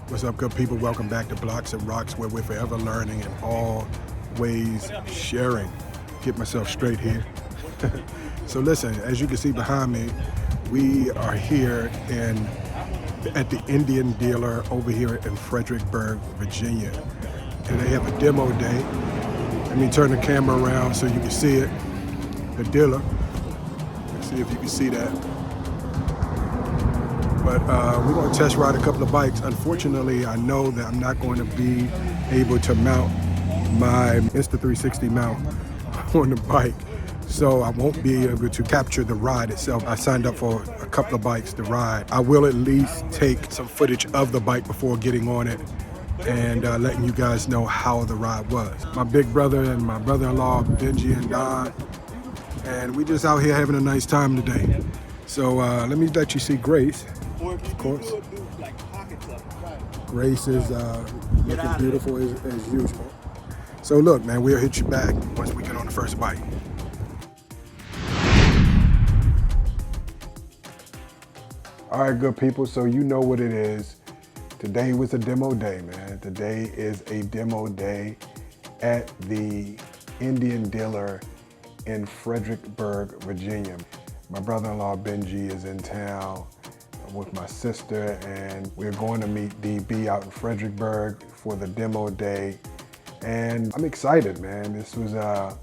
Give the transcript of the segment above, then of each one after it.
What's up, good people? Welcome back to Blocks and Rocks, where we're forever learning and always sharing. Get myself straight here. So listen, as you can see behind me, we are here at the Indian dealer over here in Fredericksburg, Virginia. And they have a demo day. Let me turn the camera around so you can see it. The dealer. Let's see if you can see that. But we're going to test ride a couple of bikes. Unfortunately, I know that I'm not going to be able to mount my Insta360 mount on the bike, so I won't be able to capture the ride itself. I signed up for a couple of bikes to ride. I will at least take some footage of the bike before getting on it and letting you guys know how the ride was. My big brother and my brother-in-law, Benji and Don, and we just out here having a nice time today. So let me let you see Grace. Of course. Grace is looking beautiful as usual. So look, man, we'll hit you back once we get on the first bike. All right, good people, so you know what it is. Today was a demo day, man. Today is a demo day at the Indian dealer in Fredericksburg, Virginia. My brother-in-law Benji is in town with my sister, and we're going to meet DB out in Fredericksburg for the demo day. And I'm excited, man. This was a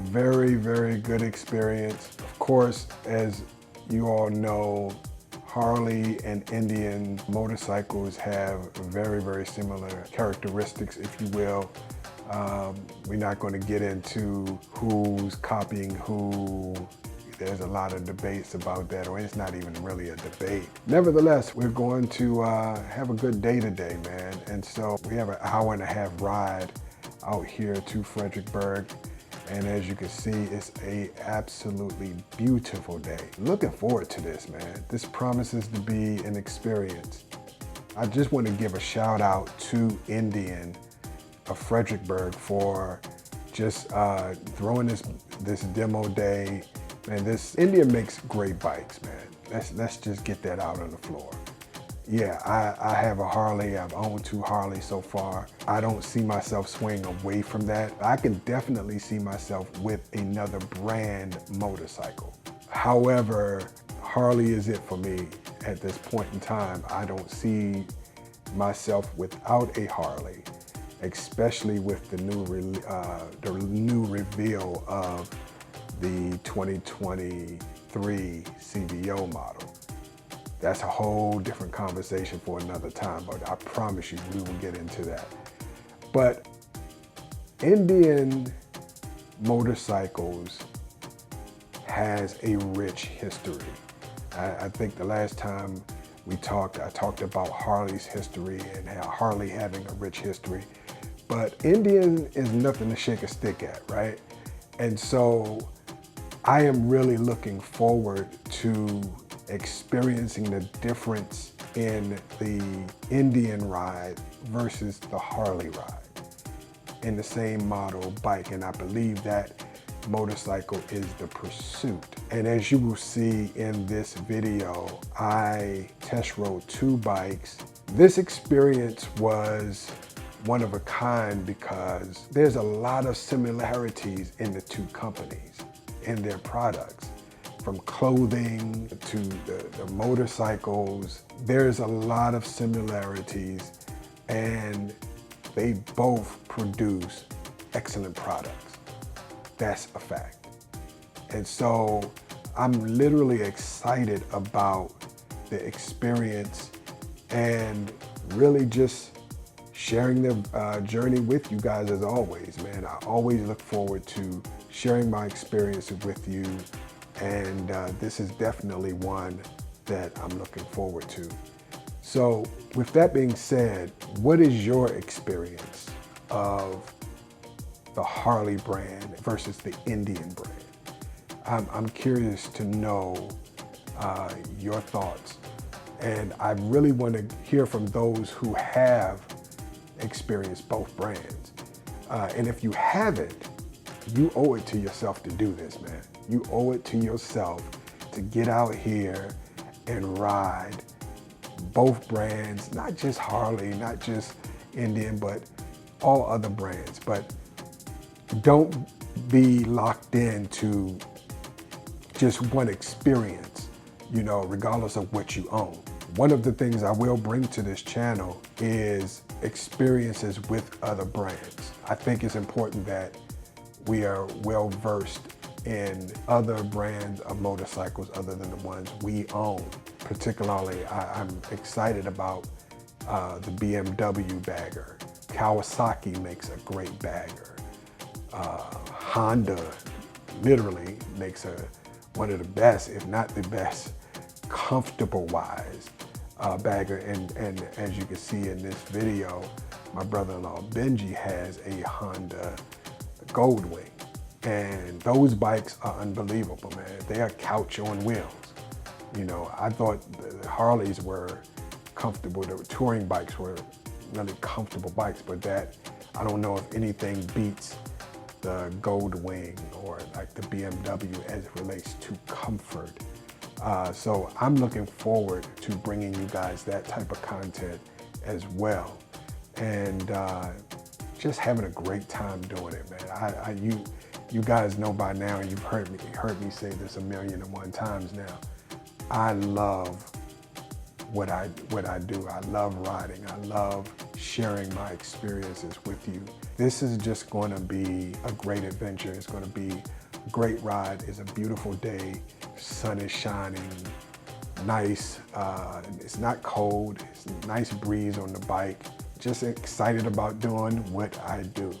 very, very good experience. Of course, as you all know, Harley and Indian motorcycles have very, very similar characteristics, if you will. We're not going to get into who's copying who. There's a lot of debates about that, or it's not even really a debate. Nevertheless, we're going to have a good day today, man. And so we have an hour and a half ride out here to Fredericksburg. And as you can see, it's a absolutely beautiful day. Looking forward to this, man. This promises to be an experience. I just want to give a shout out to Indian of Fredericksburg for just throwing this demo day. Man, this Indian makes great bikes, man. Let's just get that out on the floor. Yeah, I have a Harley. I've owned 2 Harleys so far. I don't see myself swaying away from that. I can definitely see myself with another brand motorcycle. However, Harley is it for me at this point in time. I don't see myself without a Harley, especially with the new reveal of the 2023 CVO model. That's a whole different conversation for another time, but I promise you we will get into that. But Indian motorcycles has a rich history. I think the last time we talked, I talked about Harley's history and how Harley having a rich history, but Indian is nothing to shake a stick at, right? And so I am really looking forward to experiencing the difference in the Indian ride versus the Harley ride in the same model bike. And I believe that motorcycle is the Pursuit. And as you will see in this video, I test rode 2 bikes. This experience was one of a kind because there's a lot of similarities in the 2 companies, in their products, from clothing to the motorcycles. There's a lot of similarities, and they both produce excellent products. That's a fact. And so I'm literally excited about the experience and really just sharing the journey with you guys as always, man. I always look forward to sharing my experiences with you, and this is definitely one that I'm looking forward to. So with that being said, what is your experience of the Harley brand versus the Indian brand? I'm curious to know your thoughts, and I really want to hear from those who have experienced both brands. And if you haven't, you owe it to yourself to do this, man. You owe it to yourself to get out here and ride both brands, not just Harley, not just Indian, but all other brands. But don't be locked into just one experience, you know, regardless of what you own. One of the things I will bring to this channel is experiences with other brands. I think it's important that we are well versed in other brands of motorcycles other than the ones we own. Particularly, I'm excited about the BMW bagger. Kawasaki makes a great bagger. Honda literally makes one of the best, if not the best, comfortable wise bagger. And as you can see in this video, my brother-in-law Benji has a Honda Goldwing. And those bikes are unbelievable, man. They are couch on wheels. You know, I thought the Harleys were comfortable. The touring bikes were really comfortable bikes, but that, I don't know if anything beats the Goldwing or like the BMW as it relates to comfort. So I'm looking forward to bringing you guys that type of content as well. And just having a great time doing it, man. You guys know by now, and you've heard me say this 1,000,001 times now. I love what I do. I love riding. I love sharing my experiences with you. This is just going to be a great adventure. It's going to be a great ride. It's a beautiful day. Sun is shining. Nice. It's not cold. It's a nice breeze on the bike. Just excited about doing what I do.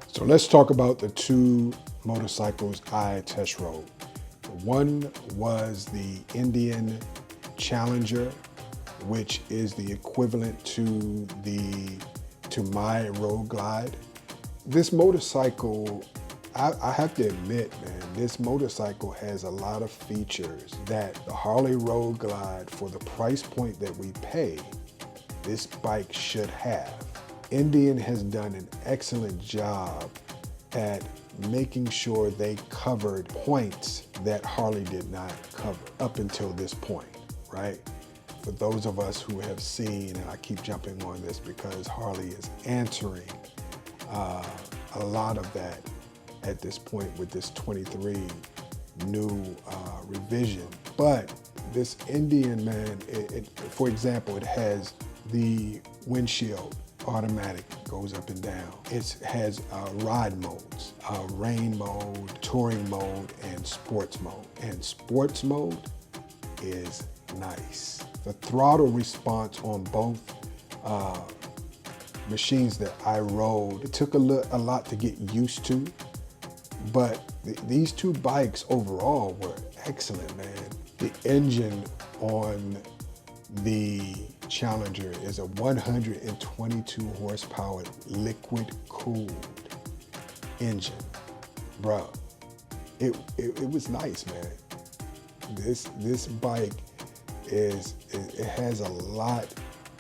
So let's talk about the two motorcycles I test rode. One was the Indian Challenger, which is the equivalent to my Road Glide. This motorcycle, I have to admit, man, this motorcycle has a lot of features that the Harley Road Glide, for the price point that we pay, this bike should have. Indian has done an excellent job at making sure they covered points that Harley did not cover up until this point, right? For those of us who have seen, and I keep jumping on this because Harley is answering a lot of that at this point with this 23 new revision. But this Indian, man, for example, it has the windshield automatic, goes up and down. It has ride modes, rain mode, touring mode, and sports mode. And sports mode is nice. The throttle response on both machines that I rode, it took a lot to get used to, but these two bikes overall were excellent, man. The engine on the Challenger is a 122 horsepower liquid cooled engine. Bro, it was nice, man. This bike it has a lot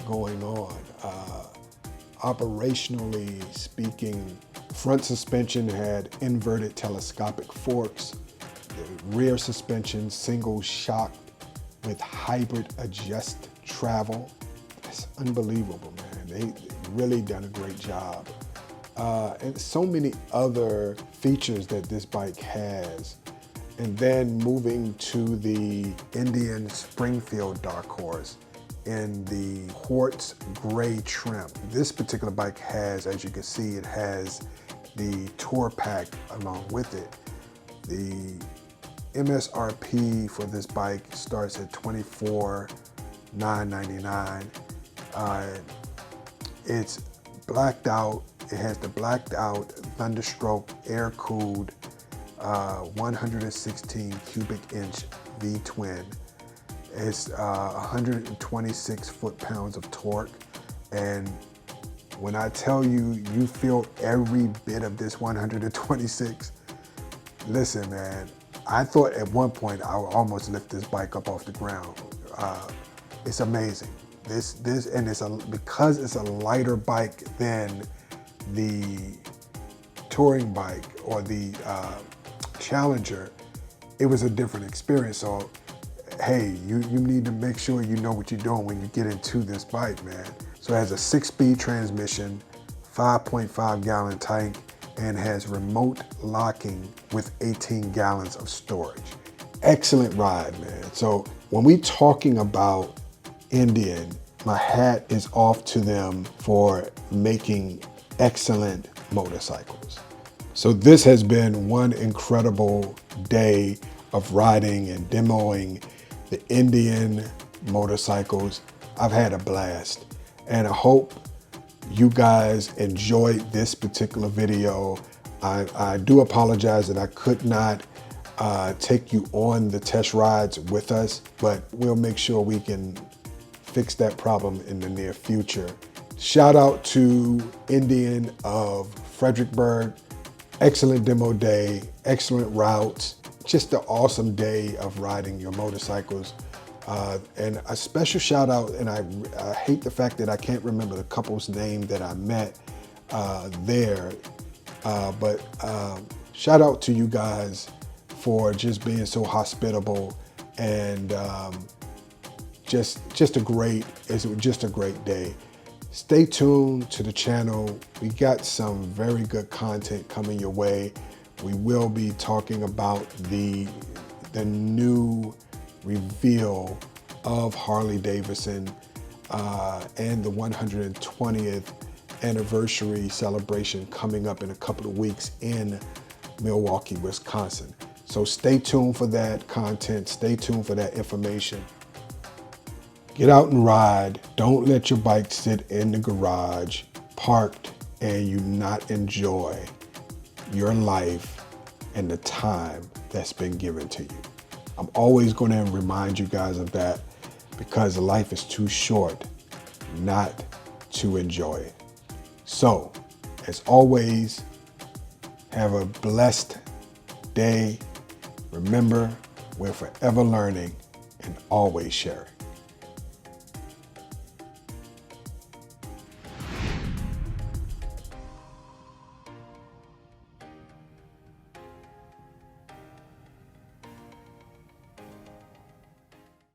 going on. Operationally speaking, front suspension had inverted telescopic forks. The rear suspension single shock with hybrid adjust travel. It's unbelievable, man. They really done a great job. And so many other features that this bike has. And then moving to the Indian Springfield Dark Horse in the quartz gray trim. This particular bike has, as you can see, it has the Tour Pack along with it. The MSRP for this bike starts at $24,999. It's blacked out. It has the blacked out Thunderstroke air-cooled 116 cubic inch V-twin. It's 126 foot-pounds of torque. And when I tell you, you feel every bit of this 126, listen, man, I thought at one point I would almost lift this bike up off the ground. It's amazing. And because it's a lighter bike than the touring bike or the Challenger, it was a different experience. So hey, you need to make sure you know what you're doing when you get into this bike, man. So it has a 6-speed transmission, 5.5 gallon tank, and has remote locking with 18 gallons of storage. Excellent ride, man. So when we talking about Indian, my hat is off to them for making excellent motorcycles. So this has been one incredible day of riding and demoing the Indian motorcycles. I've had a blast, and I hope you guys enjoyed this particular video. I do apologize that I could not take you on the test rides with us, but we'll make sure we can fix that problem in the near future. Shout out to Indian of Fredericksburg. Excellent demo day, excellent routes, just an awesome day of riding your motorcycles. And a special shout out, and I hate the fact that I can't remember the couple's name that I met there, but shout out to you guys for just being so hospitable, and it's just a great day. Stay tuned to the channel. We got some very good content coming your way. We will be talking about the new reveal of Harley-Davidson and the 120th anniversary celebration coming up in a couple of weeks in Milwaukee, Wisconsin. So stay tuned for that content. Stay tuned for that information. Get out and ride. Don't let your bike sit in the garage, parked, and you not enjoy your life and the time that's been given to you. I'm always going to remind you guys of that, because life is too short not to enjoy it. So, as always, have a blessed day. Remember, we're forever learning and always sharing.